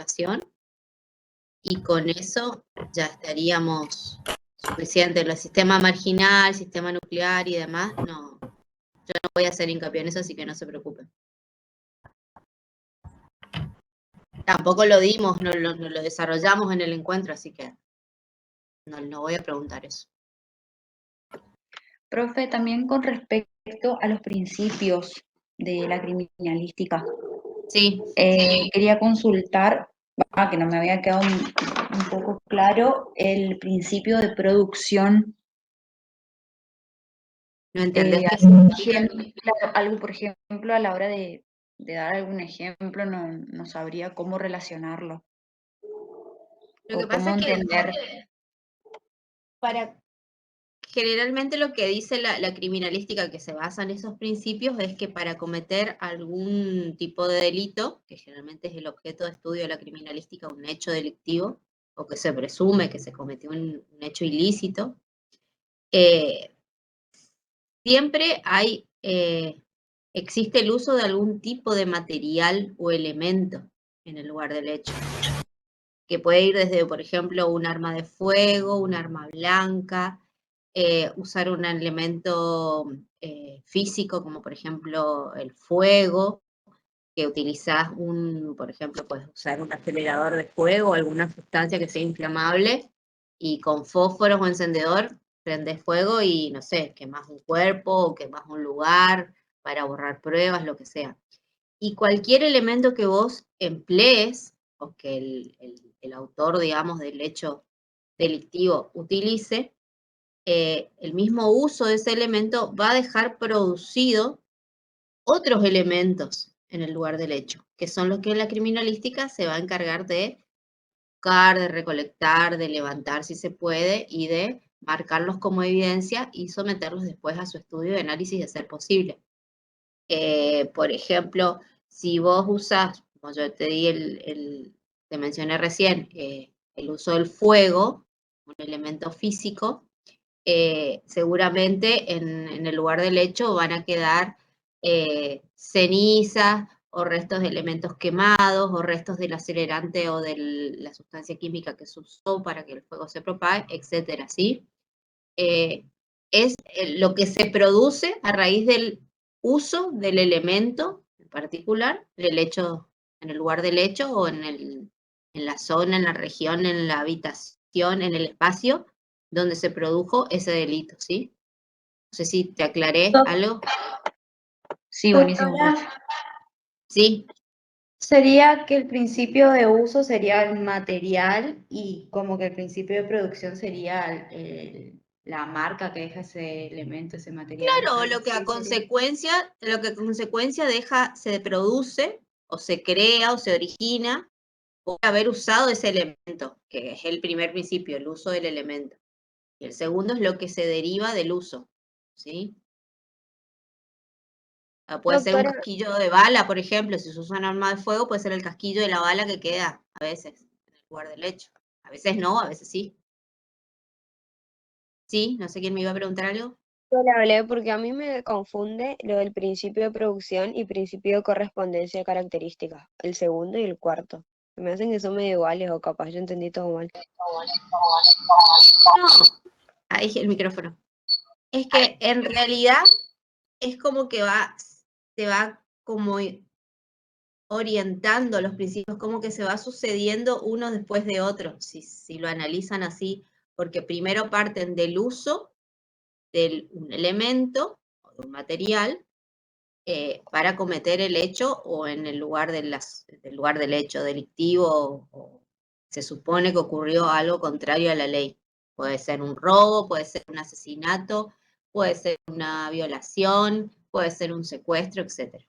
información y con eso ya estaríamos suficientes. El sistema marginal, sistema nuclear y demás, no, yo no voy a hacer hincapié en eso, así que no se preocupen. Tampoco lo dimos, no lo desarrollamos en el encuentro, así que no voy a preguntar eso. Profe, también con respecto a los principios de la criminalística. Sí. Quería consultar, que no me había quedado un poco claro, el principio de producción. ¿No entendés qué significa? Claro, algo, por ejemplo, a la hora de dar algún ejemplo, no sabría cómo relacionarlo. Lo que pasa es que generalmente lo que dice la criminalística, que se basa en esos principios, es que para cometer algún tipo de delito, que generalmente es el objeto de estudio de la criminalística, un hecho delictivo, o que se presume que se cometió un hecho ilícito, siempre existe el uso de algún tipo de material o elemento en el lugar del hecho, que puede ir desde, por ejemplo, un arma de fuego, un arma blanca, usar un elemento físico, como por ejemplo el fuego, que utilizás por ejemplo, puedes usar un acelerador de fuego, alguna sustancia que sea inflamable, y con fósforos o encendedor prendes fuego y, no sé, quemás un cuerpo o quemás un lugar para borrar pruebas, lo que sea. Y cualquier elemento que vos emplees, o que el autor, digamos, del hecho delictivo utilice, el mismo uso de ese elemento va a dejar producido otros elementos en el lugar del hecho, que son los que la criminalística se va a encargar de buscar, de recolectar, de levantar si se puede, y de marcarlos como evidencia y someterlos después a su estudio de análisis de ser posible. Por ejemplo, si vos usás, como yo te mencioné recién, el uso del fuego, un elemento físico, seguramente en el lugar del hecho van a quedar cenizas o restos de elementos quemados o restos del acelerante o de la sustancia química que se usó para que el fuego se propague, etcétera, ¿sí? Es lo que se produce a raíz del uso del elemento en particular, del hecho, en el lugar del hecho o en la zona, en la región, en la habitación, en el espacio donde se produjo ese delito, ¿sí? No sé si te aclaré algo. Sí, buenísimo. Sí. Sería que el principio de uso sería el material y como que el principio de producción sería la marca que deja ese elemento, ese material. Claro, lo que a consecuencia deja, se produce o se crea o se origina por haber usado ese elemento, que es el primer principio, el uso del elemento. Y el segundo es lo que se deriva del uso, ¿sí? Puede ser un casquillo de bala, por ejemplo, si se usa un arma de fuego, puede ser el casquillo de la bala que queda a veces en el lugar del hecho. A veces no, a veces sí. Sí, no sé quién me iba a preguntar algo. Yo le hablé porque a mí me confunde lo del principio de producción y principio de correspondencia de características, el segundo y el cuarto. Me hacen que son medio iguales o capaz yo entendí todo mal. No, ahí el micrófono. Es que en realidad es como que se va como orientando los principios, como que se va sucediendo uno después de otro, si lo analizan así, porque primero parten del uso de un elemento o de un material para cometer el hecho o en el lugar del lugar del hecho delictivo o se supone que ocurrió algo contrario a la ley. Puede ser un robo, puede ser un asesinato, puede ser una violación, puede ser un secuestro, etc.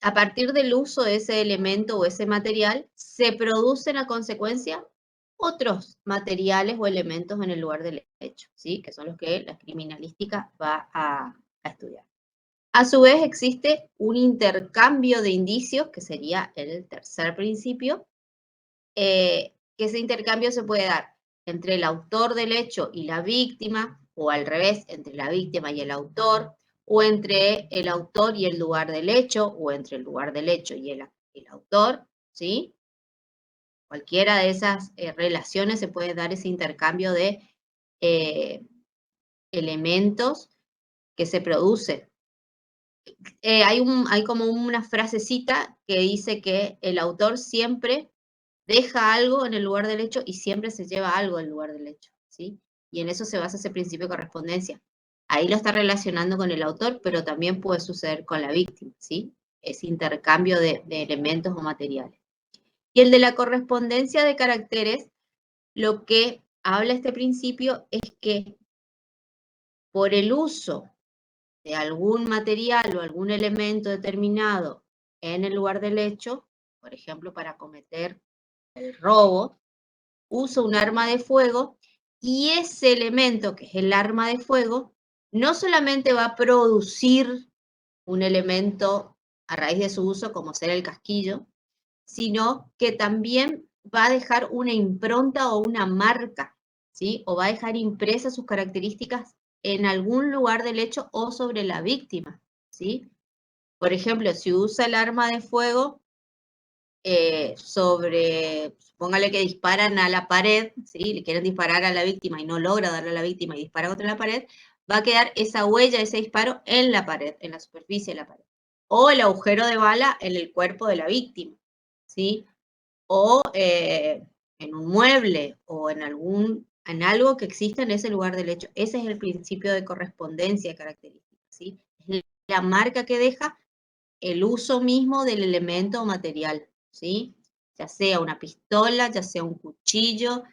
A partir del uso de ese elemento o ese material, se producen a consecuencia otros materiales o elementos en el lugar del hecho, ¿sí? Que son los que la criminalística va a estudiar. A su vez existe un intercambio de indicios, que sería el tercer principio, que ese intercambio se puede dar entre el autor del hecho y la víctima, o al revés, entre la víctima y el autor, o entre el autor y el lugar del hecho, o entre el lugar del hecho y el autor, ¿sí? cualquiera de esas relaciones se puede dar ese intercambio de elementos que se produce. Hay como una frasecita que dice que el autor siempre deja algo en el lugar del hecho y siempre se lleva algo en lugar del hecho, ¿sí? Y en eso se basa ese principio de correspondencia. Ahí lo está relacionando con el autor, pero también puede suceder con la víctima, ¿sí? Ese intercambio de elementos o materiales. Y el de la correspondencia de caracteres, lo que habla este principio es que por el uso de algún material o algún elemento determinado en el lugar del hecho, por ejemplo, para cometer el robo, uso un arma de fuego y ese elemento, que es el arma de fuego, no solamente va a producir un elemento a raíz de su uso, como ser el casquillo, sino que también va a dejar una impronta o una marca, ¿sí? O va a dejar impresas sus características en algún lugar del hecho o sobre la víctima, ¿sí? Por ejemplo, si usa el arma de fuego póngale que disparan a la pared, ¿sí? Le quieren disparar a la víctima y no logra darle a la víctima y dispara contra la pared, va a quedar esa huella, ese disparo en la pared, en la superficie de la pared. O el agujero de bala en el cuerpo de la víctima, ¿sí? O en un mueble o en algo que exista en ese lugar del hecho. Ese es el principio de correspondencia característica, ¿sí? Es la marca que deja el uso mismo del elemento o material, ¿sí? Ya sea una pistola, ya sea un cuchillo.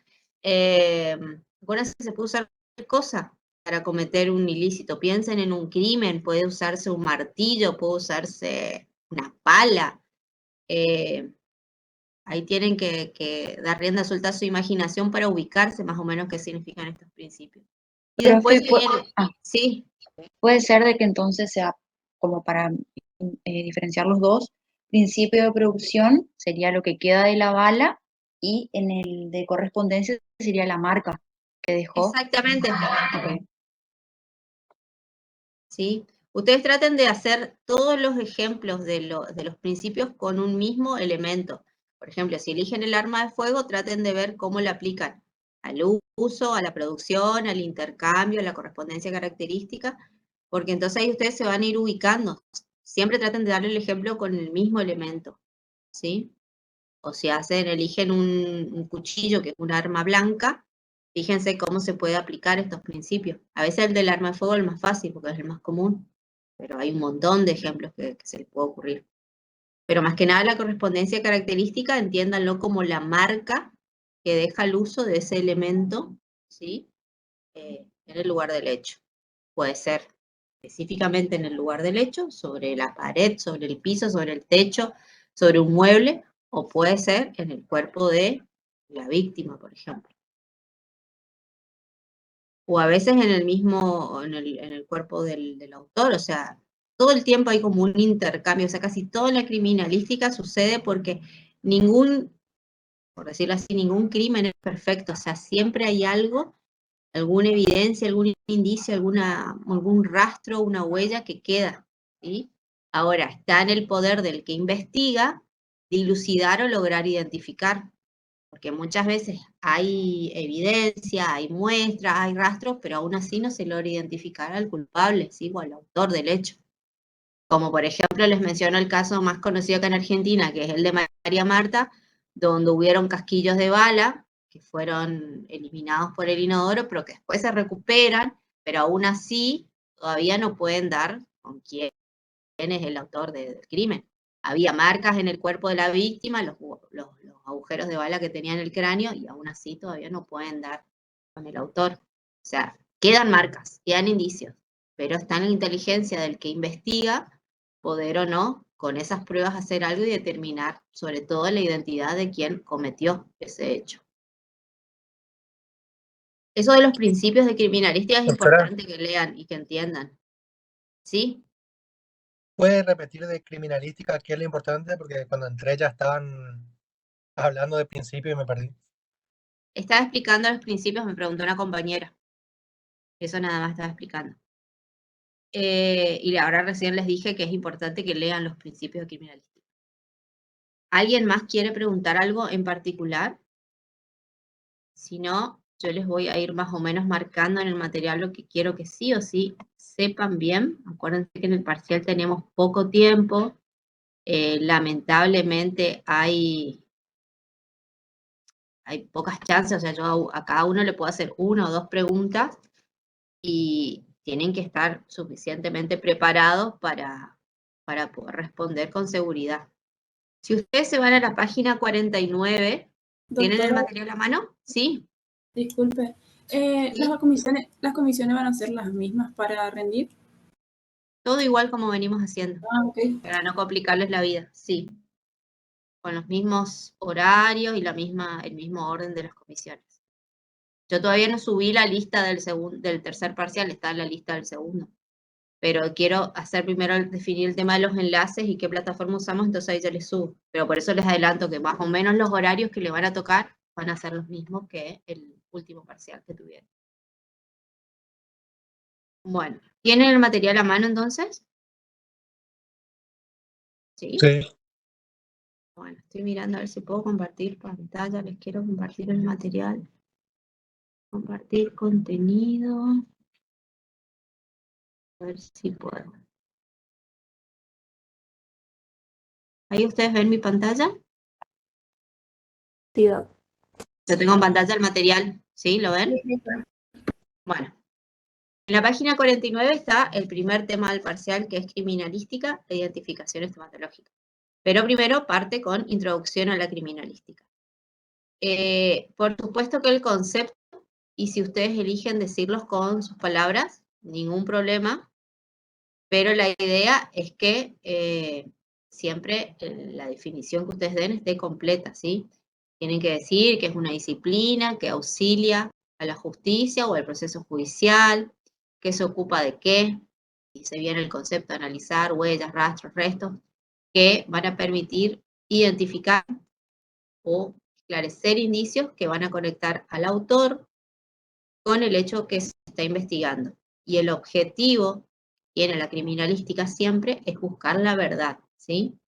Acuérdense que se puede usar cualquier cosa para cometer un ilícito. Piensen en un crimen, puede usarse un martillo, puede usarse una pala. Ahí tienen que dar rienda suelta a su imaginación para ubicarse más o menos qué significan estos principios. Y Profe, después viene, sí, puede ser de que entonces sea como para diferenciar los dos, principio de producción sería lo que queda de la bala y en el de correspondencia sería la marca que dejó. exactamente. Ok. ¿Sí? Ustedes traten de hacer todos los ejemplos de los principios con un mismo elemento. Por ejemplo, si eligen el arma de fuego, traten de ver cómo la aplican al uso, a la producción, al intercambio, a la correspondencia característica, porque entonces ahí ustedes se van a ir ubicando. Siempre traten de darle el ejemplo con el mismo elemento, ¿sí? O si eligen un cuchillo que es un arma blanca, fíjense cómo se puede aplicar estos principios. A veces el del arma de fuego es el más fácil porque es el más común, pero hay un montón de ejemplos que se les puede ocurrir. Pero más que nada la correspondencia característica, entiéndanlo como la marca que deja el uso de ese elemento, ¿sí? En el lugar del hecho. Puede ser específicamente en el lugar del hecho, sobre la pared, sobre el piso, sobre el techo, sobre un mueble, o puede ser en el cuerpo de la víctima, por ejemplo. O a veces en el mismo, en el cuerpo del autor, o sea, todo el tiempo hay como un intercambio, o sea, casi toda la criminalística sucede porque por decirlo así, ningún crimen es perfecto, o sea, siempre hay algo, alguna evidencia, algún indicio, algún rastro, una huella que queda, ¿sí? Ahora, está en el poder del que investiga dilucidar o lograr identificar, porque muchas veces hay evidencia, hay muestras, hay rastros, pero aún así no se logra identificar al culpable, ¿sí? O al autor del hecho. Como por ejemplo les menciono el caso más conocido acá en Argentina, que es el de María Marta, donde hubieron casquillos de bala que fueron eliminados por el inodoro, pero que después se recuperan, pero aún así todavía no pueden dar con quién es el autor del crimen. Había marcas en el cuerpo de la víctima, los agujeros de bala que tenía en el cráneo, y aún así todavía no pueden dar con el autor. O sea, quedan marcas, quedan indicios, pero está en la inteligencia del que investiga poder o no, con esas pruebas, hacer algo y determinar sobre todo la identidad de quien cometió ese hecho. Eso de los principios de criminalística es Doctora, importante que lean y que entiendan. ¿Sí? ¿puede repetir de criminalística qué es lo importante? Porque cuando entré ya estaban hablando de principio y me perdí. Estaba explicando los principios, me preguntó una compañera. Eso nada más estaba explicando. Y ahora recién les dije que es importante que lean los principios de criminalística. ¿Alguien más quiere preguntar algo en particular? Si no, yo les voy a ir más o menos marcando en el material lo que quiero que sí o sí sepan bien. Acuérdense que en el parcial tenemos poco tiempo. Lamentablemente hay pocas chances, o sea, yo a cada uno le puedo hacer 1 o 2 preguntas y tienen que estar suficientemente preparados para poder responder con seguridad. Si ustedes se van a la página 49, ¿tienen el Doctora, material a mano? Sí. disculpe. Sí. ¿Las comisiones van a ser las mismas para rendir? Todo igual como venimos haciendo, Ah, ok. para no complicarles la vida, sí. Con los mismos horarios y el mismo orden de las comisiones. Yo todavía no subí la lista del tercer parcial, está en la lista del segundo. Pero quiero hacer primero definir el tema de los enlaces y qué plataforma usamos, entonces ahí ya les subo. Pero por eso les adelanto que más o menos los horarios que le van a tocar van a ser los mismos que el último parcial que tuvieron. Bueno, ¿tienen el material a mano entonces? ¿Sí? Sí. Bueno, estoy mirando a ver si puedo compartir pantalla, les quiero compartir el material. Compartir contenido. A ver si puedo. ¿Ahí ustedes ven mi pantalla? Sí, Yo tengo en pantalla el material, ¿sí? ¿Lo ven? Bueno. En la página 49 está el primer tema del parcial, que es criminalística e identificación estomatológica. Pero primero parte con introducción a la criminalística. Por supuesto que el concepto, y si ustedes eligen decirlos con sus palabras, ningún problema, pero la idea es que siempre la definición que ustedes den esté completa, ¿sí? Tienen que decir que es una disciplina que auxilia a la justicia o al proceso judicial, que se ocupa de qué, y se viene el concepto de analizar huellas, rastros, restos, que van a permitir identificar o esclarecer indicios que van a conectar al autor con el hecho que se está investigando. Y el objetivo que tiene la criminalística siempre es buscar la verdad, ¿sí?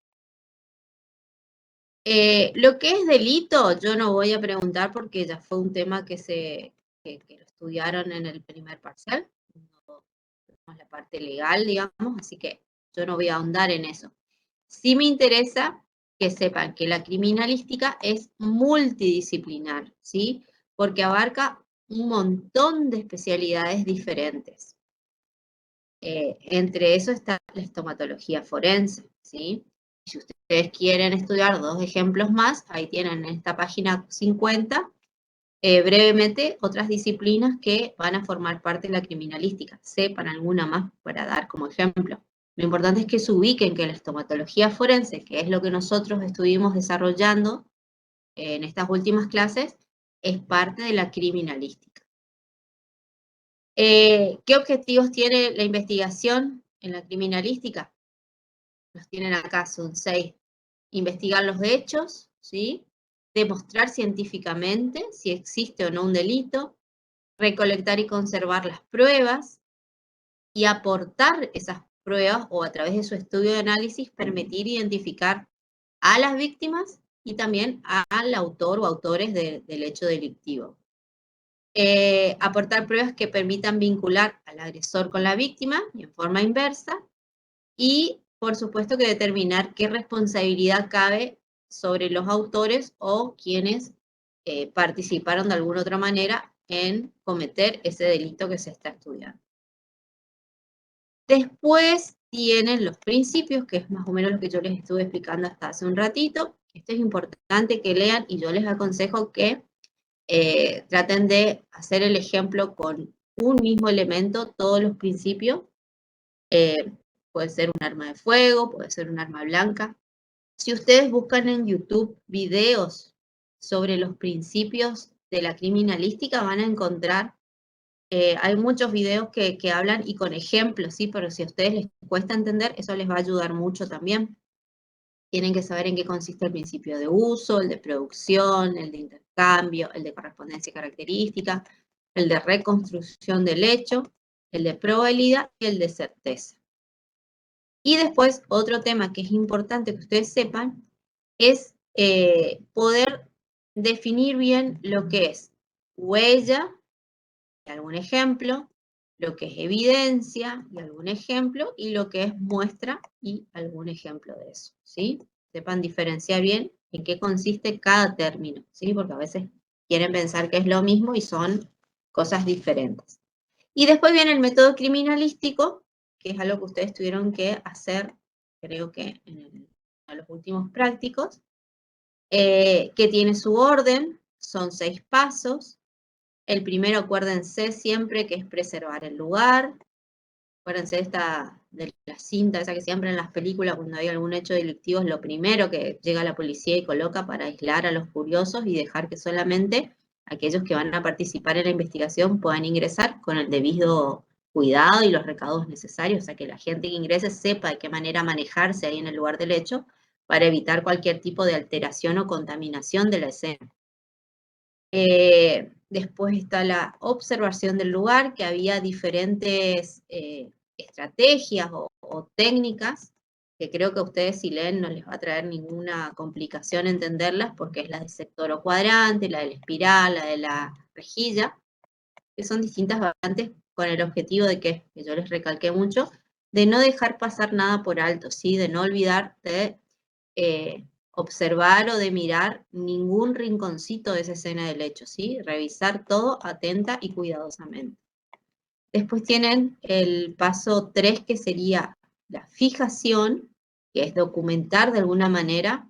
Lo que es delito, yo no voy a preguntar porque ya fue un tema que lo estudiaron en el primer parcial, no, la parte legal, digamos, así que yo no voy a ahondar en eso. Sí me interesa que sepan que la criminalística es multidisciplinar, ¿sí? Porque abarca un montón de especialidades diferentes. Entre eso está la estomatología forense, ¿sí? Si ustedes quieren estudiar 2 ejemplos más, ahí tienen en esta página 50, brevemente otras disciplinas que van a formar parte de la criminalística. Sepan alguna más para dar como ejemplo. Lo importante es que se ubiquen que la estomatología forense, que es lo que nosotros estuvimos desarrollando en estas últimas clases, es parte de la criminalística. ¿Qué objetivos tiene la investigación en la criminalística? Los tienen acá, son 6. Investigar los hechos, ¿sí? Demostrar científicamente si existe o no un delito, recolectar y conservar las pruebas y aportar esas pruebas o a través de su estudio de análisis permitir identificar a las víctimas y también al autor o autores del hecho delictivo. Aportar pruebas que permitan vincular al agresor con la víctima y en forma inversa, y por supuesto que determinar qué responsabilidad cabe sobre los autores o quienes participaron de alguna otra manera en cometer ese delito que se está estudiando. Después tienen los principios, que es más o menos lo que yo les estuve explicando hasta hace un ratito. Esto es importante que lean y yo les aconsejo que traten de hacer el ejemplo con un mismo elemento, todos los principios. Puede ser un arma de fuego, puede ser un arma blanca. Si ustedes buscan en YouTube videos sobre los principios de la criminalística, van a encontrar, hay muchos videos que hablan y con ejemplos, ¿sí? Pero si a ustedes les cuesta entender, eso les va a ayudar mucho también. Tienen que saber en qué consiste el principio de uso, el de producción, el de intercambio, el de correspondencia característica, el de reconstrucción del hecho, el de probabilidad y el de certeza. Y después, otro tema que es importante que ustedes sepan, es poder definir bien lo que es huella, y algún ejemplo, lo que es evidencia y algún ejemplo, y lo que es muestra y algún ejemplo de eso, ¿sí? Sepan diferenciar bien en qué consiste cada término, ¿sí? Porque a veces quieren pensar que es lo mismo y son cosas diferentes. Y después viene el método criminalístico, que es algo que ustedes tuvieron que hacer, creo que en los últimos prácticos, que tiene su orden, son 6 pasos. El primero, acuérdense siempre que es preservar el lugar. Acuérdense de la cinta, esa que siempre en las películas, cuando hay algún hecho delictivo, es lo primero que llega la policía y coloca para aislar a los curiosos y dejar que solamente aquellos que van a participar en la investigación puedan ingresar con el debido cuidado y los recaudos necesarios, o sea, que la gente que ingrese sepa de qué manera manejarse ahí en el lugar del hecho para evitar cualquier tipo de alteración o contaminación de la escena. Después está la observación del lugar, que había diferentes estrategias o técnicas, que creo que ustedes si leen no les va a traer ninguna complicación entenderlas, porque es la del sector o cuadrante, la de la espiral, la de la rejilla, que son distintas variantes con el objetivo de que yo les recalqué mucho, de no dejar pasar nada por alto, ¿sí? De no olvidar de observar o de mirar ningún rinconcito de esa escena del hecho, ¿sí? Revisar todo atenta y cuidadosamente. Después tienen el paso 3, que sería la fijación, que es documentar de alguna manera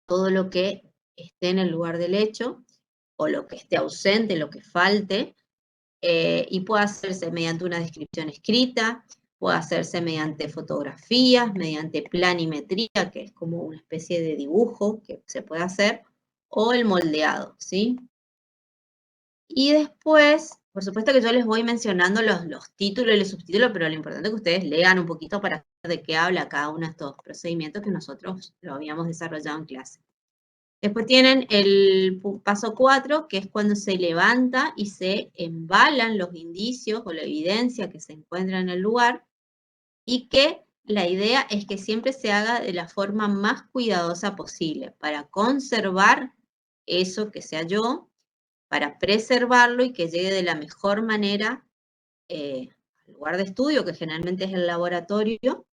todo lo que esté en el lugar del hecho, o lo que esté ausente, lo que falte, y puede hacerse mediante una descripción escrita, puede hacerse mediante fotografías, mediante planimetría, que es como una especie de dibujo que se puede hacer, o el moldeado, ¿sí? Y después, por supuesto que yo les voy mencionando los títulos y los subtítulos, pero lo importante es que ustedes lean un poquito para saber de qué habla cada uno de estos procedimientos que nosotros lo habíamos desarrollado en clase. Después tienen el paso 4, que es cuando se levanta y se embalan los indicios o la evidencia que se encuentra en el lugar, y que la idea es que siempre se haga de la forma más cuidadosa posible para conservar eso que se halló, para preservarlo y que llegue de la mejor manera al lugar de estudio, que generalmente es el laboratorio,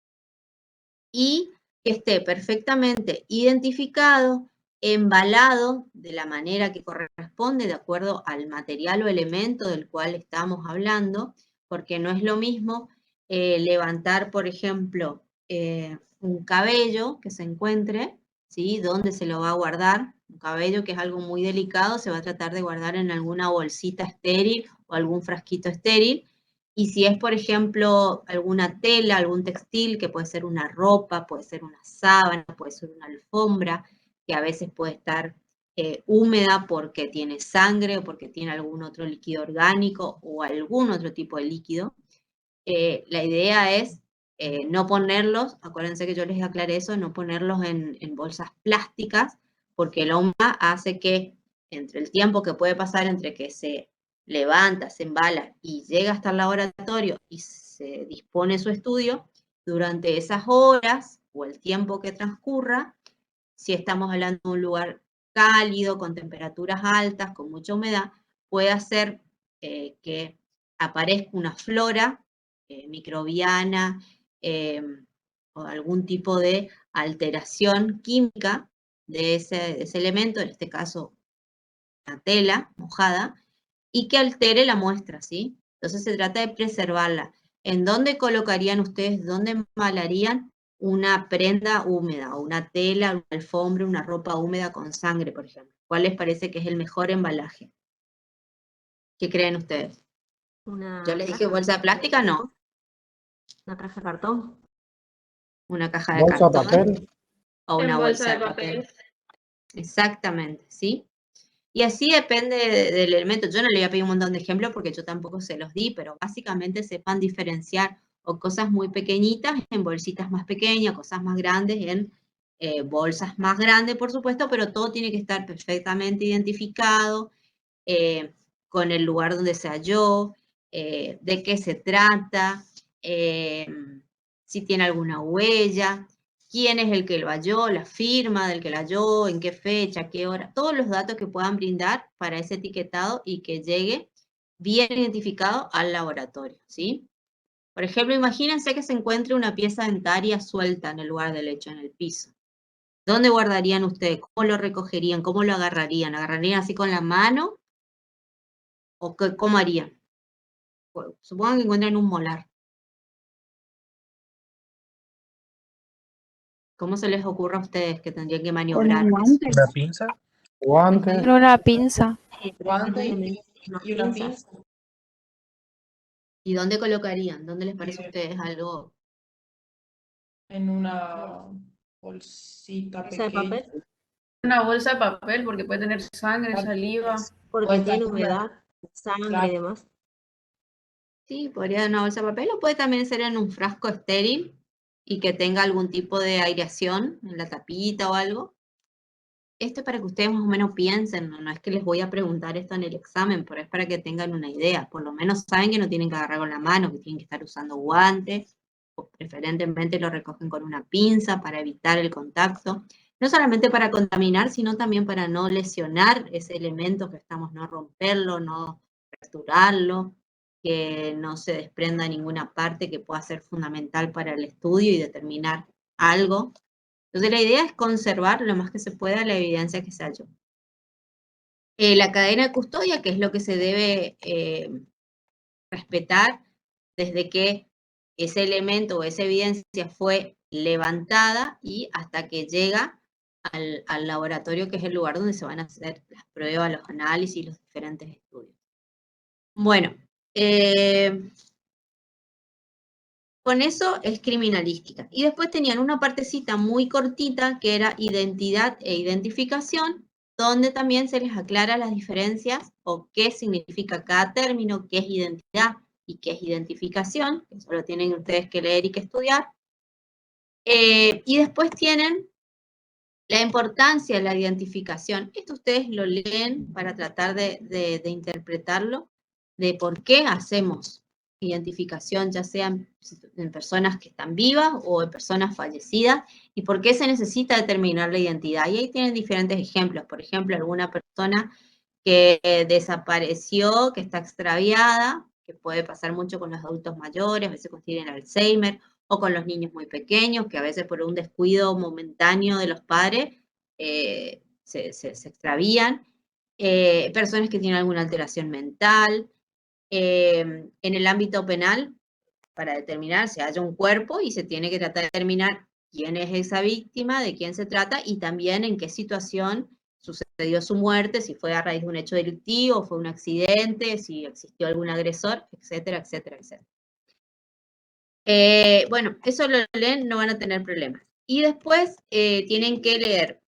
y que esté perfectamente identificado, embalado de la manera que corresponde, de acuerdo al material o elemento del cual estamos hablando, porque no es lo mismo levantar, por ejemplo, un cabello que se encuentre, ¿sí? ¿Dónde se lo va a guardar? Un cabello que es algo muy delicado, se va a tratar de guardar en alguna bolsita estéril o algún frasquito estéril. Y si es, por ejemplo, alguna tela, algún textil, que puede ser una ropa, puede ser una sábana, puede ser una alfombra, que a veces puede estar húmeda porque tiene sangre o porque tiene algún otro líquido orgánico o algún otro tipo de líquido, la idea es no ponerlos, acuérdense que yo les aclaré eso, no ponerlos en bolsas plásticas, porque el humedad hace que entre el tiempo que puede pasar entre que se levanta, se embala y llega hasta el laboratorio y se dispone su estudio, durante esas horas o el tiempo que transcurra, si estamos hablando de un lugar cálido, con temperaturas altas, con mucha humedad, puede hacer que aparezca una flora microbiana o algún tipo de alteración química de ese elemento, en este caso la tela mojada, y que altere la muestra, ¿sí? Entonces se trata de preservarla. ¿En dónde colocarían ustedes, dónde embalarían una prenda húmeda o una tela, una alfombra, una ropa húmeda con sangre, por ejemplo? ¿Cuál les parece que es el mejor embalaje? ¿Qué creen ustedes? Yo les dije bolsa de plástica, no. Una caja de cartón. Una caja de Bolsa de cartón papel. o una bolsa de papel. Exactamente, ¿sí? Y así depende del elemento. Yo no le voy a pedir un montón de ejemplos porque yo tampoco se los di, pero básicamente sepan diferenciar o cosas muy pequeñitas en bolsitas más pequeñas, cosas más grandes en bolsas más grandes, por supuesto, pero todo tiene que estar perfectamente identificado, con el lugar donde se halló, de qué se trata, si tiene alguna huella, quién es el que lo halló, la firma del que lo halló, en qué fecha, qué hora, todos los datos que puedan brindar para ese etiquetado y que llegue bien identificado al laboratorio, ¿sí? Por ejemplo, imagínense que se encuentre una pieza dentaria suelta en el lugar del hecho, en el piso. ¿Dónde guardarían ustedes? ¿Cómo lo recogerían? ¿Cómo lo agarrarían? ¿Agarrarían así con la mano? ¿O cómo harían? Bueno, supongan que encuentran un molar. ¿Cómo se les ocurre a ustedes que tendrían que Con maniobrar un eso? guante. ¿Una pinza? Guante. Con una pinza. Guante Unas y una pinzas. pinza. ¿Y dónde colocarían? ¿Dónde les Y parece a ustedes algo? en una bolsita Bolsa de pequeña. papel, Una bolsa de papel porque puede tener sangre, Claro. saliva. porque Puede tiene estar húmeda. humedad, sangre y Claro. demás. Sí, podría ser una bolsa de papel o puede también ser en un frasco estéril y que tenga algún tipo de aireación en la tapita o algo. Esto es para que ustedes más o menos piensen, no es que les voy a preguntar esto en el examen, pero es para que tengan una idea. Por lo menos saben que no tienen que agarrar con la mano, que tienen que estar usando guantes, o preferentemente lo recogen con una pinza para evitar el contacto. No solamente para contaminar, sino también para no lesionar ese elemento que estamos, no romperlo, no fracturarlo, que no se desprenda ninguna parte que pueda ser fundamental para el estudio y determinar algo. Entonces la idea es conservar lo más que se pueda la evidencia que se halló. La cadena de custodia, que es lo que se debe respetar desde que ese elemento o esa evidencia fue levantada y hasta que llega al laboratorio, que es el lugar donde se van a hacer las pruebas, los análisis, los diferentes estudios. Bueno, con eso es criminalística. Y después tenían una partecita muy cortita que era identidad e identificación, donde también se les aclara las diferencias o qué significa cada término, qué es identidad y qué es identificación. Eso lo tienen ustedes que leer y que estudiar. Y después tienen la importancia de la identificación. Esto ustedes lo leen para tratar de interpretarlo, de por qué hacemos identificación, ya sean en personas que están vivas o en personas fallecidas, y por qué se necesita determinar la identidad. Y ahí tienen diferentes ejemplos. Por ejemplo, alguna persona que desapareció, que está extraviada, que puede pasar mucho con los adultos mayores, a veces tienen Alzheimer, o con los niños muy pequeños, que a veces por un descuido momentáneo de los padres se extravían. Personas que tienen alguna alteración mental. En el ámbito penal, para determinar, se halla un cuerpo y se tiene que tratar de determinar quién es esa víctima, de quién se trata y también en qué situación sucedió su muerte, si fue a raíz de un hecho delictivo, fue un accidente, si existió algún agresor, etcétera, etcétera, etcétera. Bueno, eso lo leen, no van a tener problemas. Y después tienen que leer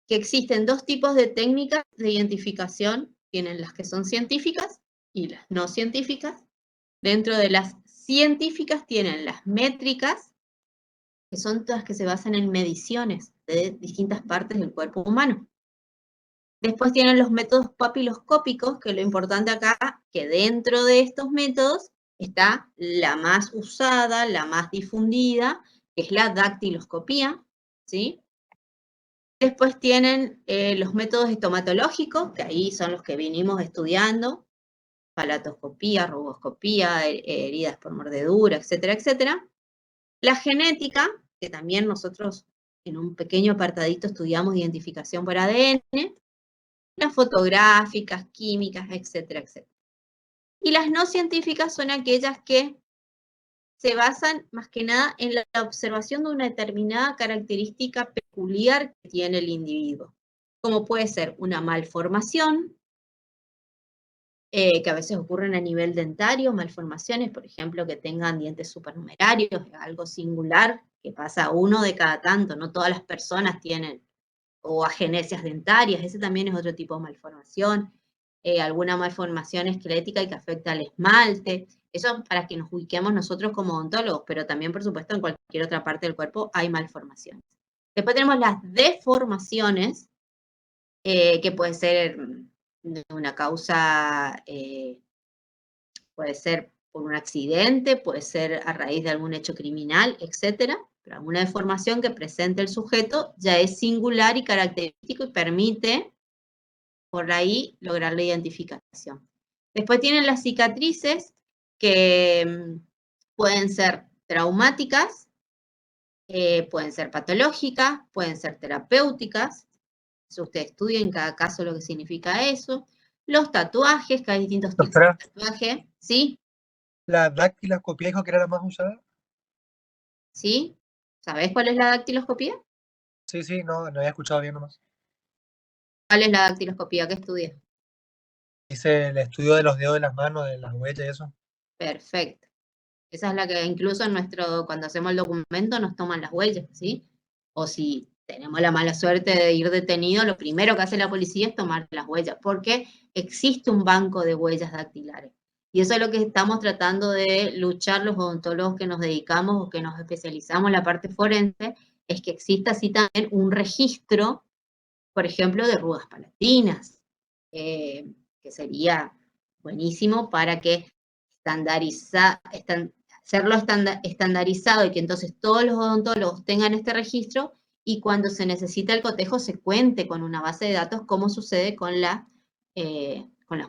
que existen dos tipos de técnicas de identificación, tienen las que son científicas y las no científicas. Dentro de las científicas tienen las métricas, que son todas que se basan en mediciones de distintas partes del cuerpo humano. Después tienen los métodos papiloscópicos, que lo importante acá, que dentro de estos métodos está la más usada, la más difundida, que es la dactiloscopía, ¿sí? Después tienen los métodos estomatológicos, que ahí son los que vinimos estudiando, palatoscopía, rugoscopía, heridas por mordedura, etcétera, etcétera. La genética, que también nosotros en un pequeño apartadito estudiamos identificación por ADN, las fotográficas, químicas, etcétera, etcétera. Y las no científicas son aquellas que se basan más que nada en la observación de una determinada característica peculiar que tiene el individuo, como puede ser una malformación, que a veces ocurren a nivel dentario, malformaciones, por ejemplo, que tengan dientes supernumerarios, algo singular que pasa a uno de cada tanto, no todas las personas tienen, o agenesias dentarias, ese también es otro tipo de malformación, alguna malformación esquelética y que afecta al esmalte, eso para que nos ubiquemos nosotros como odontólogos, pero también, por supuesto, en cualquier otra parte del cuerpo hay malformaciones. Después tenemos las deformaciones, que puede ser de una causa, puede ser por un accidente, puede ser a raíz de algún hecho criminal, etcétera, pero alguna deformación que presente el sujeto ya es singular y característico y permite por ahí lograr la identificación. Después tienen las cicatrices que pueden ser traumáticas, pueden ser patológicas, pueden ser terapéuticas. Si usted estudia en cada caso lo que significa eso. Los tatuajes, que hay distintos tipos de Doctora, tatuaje. ¿Sí? ¿la dactiloscopía dijo que era la más usada? ¿Sí? ¿Sabés cuál es la dactiloscopía? Sí, sí, no había escuchado bien nomás. ¿Cuál es la dactiloscopía que estudia? Dice el estudio de los dedos de las manos, de las huellas y eso. Perfecto. Esa es la que incluso cuando hacemos el documento nos toman las huellas, ¿sí? O si tenemos la mala suerte de ir detenido, lo primero que hace la policía es tomar las huellas, porque existe un banco de huellas dactilares. Y eso es lo que estamos tratando de luchar los odontólogos que nos dedicamos o que nos especializamos en la parte forense, es que exista así también un registro, por ejemplo, de rugas palatinas, que sería buenísimo para que hacerlo estandarizado y que entonces todos los odontólogos tengan este registro y cuando se necesita el cotejo se cuente con una base de datos como sucede con las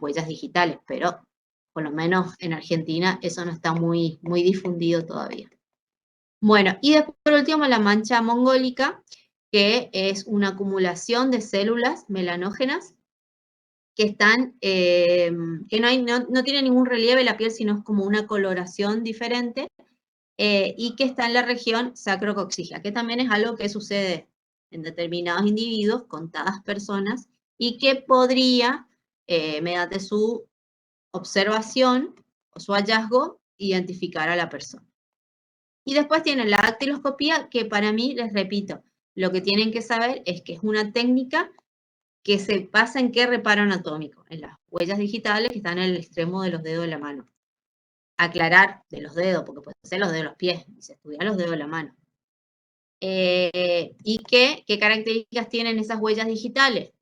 huellas digitales, pero por lo menos en Argentina eso no está muy, muy difundido todavía. Bueno, y después por último la mancha mongólica, que es una acumulación de células melanógenas que están, que no tiene ningún relieve la piel, sino es como una coloración diferente, y que está en la región sacrocoxígea, que también es algo que sucede en determinados individuos, contadas personas, y que podría, mediante su observación o su hallazgo, identificar a la persona. Y después tienen la dactiloscopía, que para mí, les repito, lo que tienen que saber es que es una técnica que se basa en qué reparo anatómico, en las huellas digitales que están en el extremo de los dedos de la mano. Aclarar de los dedos, porque puede ser los dedos de los pies, y se estudia los dedos de la mano. ¿Y qué características tienen esas huellas digitales?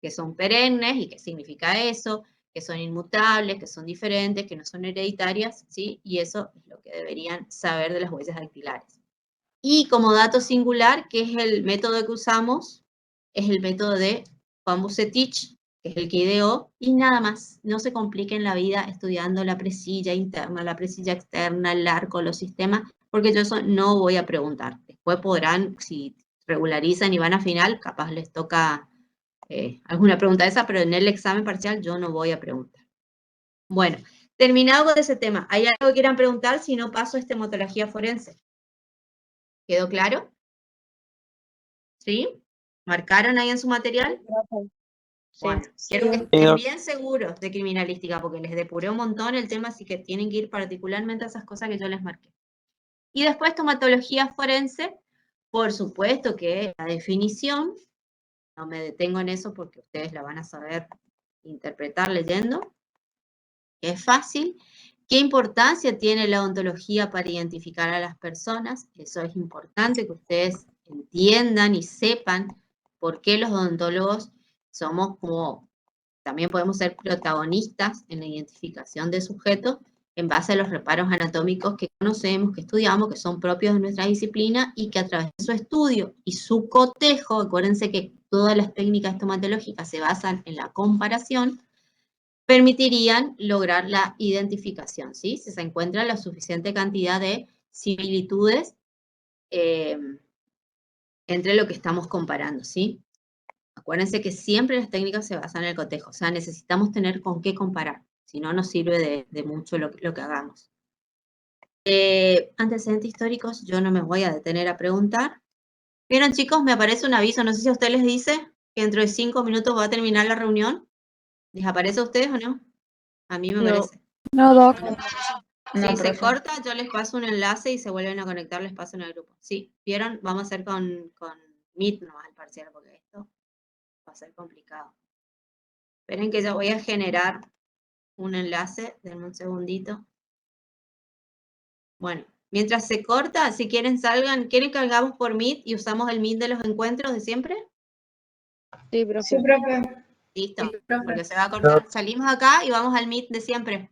Que son perennes, ¿y qué significa eso? Que son inmutables, que son diferentes, que no son hereditarias, ¿sí? Y eso es lo que deberían saber de las huellas dactilares. Y como dato singular, que es el método que usamos, es el método de Juan Bucetich, que es el que ideó, y nada más. No se compliquen la vida estudiando la presilla interna, la presilla externa, el arco, los sistemas, porque yo eso no voy a preguntar. Después podrán, si regularizan y van a final, capaz les toca alguna pregunta de esa, pero en el examen parcial yo no voy a preguntar. Bueno, terminado con ese tema, ¿hay algo que quieran preguntar? Si no, paso a hematología forense. ¿Quedó claro? ¿Sí? ¿Marcaron ahí en su material? Bueno, quiero que estén bien seguros de criminalística, porque les depuré un montón el tema, así que tienen que ir particularmente a esas cosas que yo les marqué. Y después tomatología forense, por supuesto que la definición, no me detengo en eso porque ustedes la van a saber interpretar leyendo, es fácil. ¿Qué importancia tiene la odontología para identificar a las personas? Eso es importante que ustedes entiendan y sepan por qué los odontólogos somos como, también podemos ser protagonistas en la identificación de sujetos en base a los reparos anatómicos que conocemos, que estudiamos, que son propios de nuestra disciplina y que a través de su estudio y su cotejo, acuérdense que todas las técnicas estomatológicas se basan en la comparación, permitirían lograr la identificación, ¿sí? Si se encuentra la suficiente cantidad de similitudes entre lo que estamos comparando, ¿sí? Acuérdense que siempre las técnicas se basan en el cotejo, o sea, necesitamos tener con qué comparar, si no nos sirve de mucho lo que hagamos. Antecedentes históricos, yo no me voy a detener a preguntar. ¿Vieron, chicos? Me aparece un aviso, no sé si a ustedes les dice que dentro de 5 minutos va a terminar la reunión. ¿Les aparece a ustedes o no? A mí me parece. No, Doc. No, Si se profe. corta, yo les paso un enlace y se vuelven a conectar, les paso en el grupo. Sí, ¿vieron? Vamos a hacer con Meet nomás el parcial, porque esto va a ser complicado. Esperen que ya voy a generar un enlace, denme un segundito. Bueno, mientras se corta, si quieren salgan, ¿quieren que hagamos por Meet y usamos el Meet de los encuentros de siempre? Sí, profe. Sí, profe. Listo, Sí, profe. porque se va a cortar. Salimos acá y vamos al Meet de siempre.